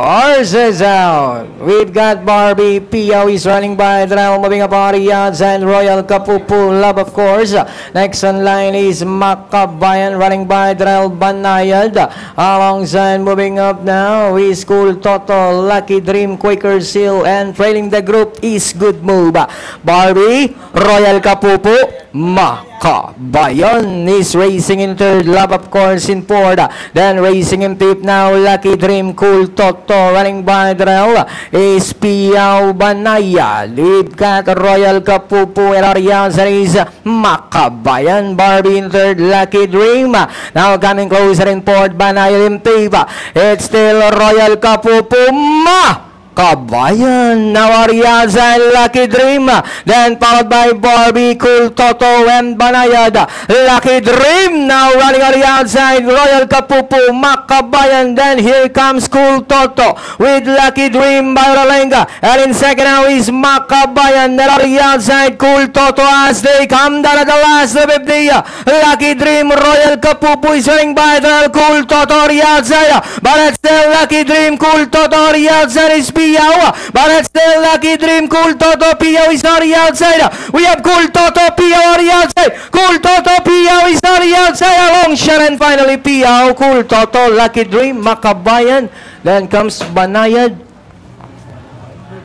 Horses out. We've got Barbie. Pio is running by the now, moving up Ariads and Royal Kapupu Love, of course. Next on line is Makabayan running by Drel Banayad. Alongside moving up now is Cool Toto, Lucky Dream, Quaker Seal, and trailing the group is Good Move. Barbie, Royal Kapupu, Makabayan is racing in third. Love, of course, in fourth. Then racing in fifth now, Lucky Dream, Cool Toto running by Drel is Piao Banaya. We've got Royal Kapupu and Arias is Makabayan. Barbie in third, Lucky Dream. Now coming closer in fourth, Banaya in fifth. It's still Royal Kapupu, Kabayan, now Arias and Lucky Dream, then followed by Barbie, Cool Toto, and Banayad. Lucky Dream now running on the outside, Royal Kapupu, Makabayan, then here comes Cool Toto with Lucky Dream by Rolenga, and in second now is Makabayan, then on the outside, Cool Toto as they come down at the last of the Lucky Dream, Royal Kapupu is running by the Cool Toto on the outside, but it's still Lucky Dream, Cool Toto on the outside is Piao, but it's still Lucky Dream, Cool Toto, Piao is on the outside. We have Cool Toto, Piao on the outside. Cool Toto, Piao is on the outside. A long shot and finally Piao, Cool Toto, Lucky Dream, Makabayan. Then comes Banayad.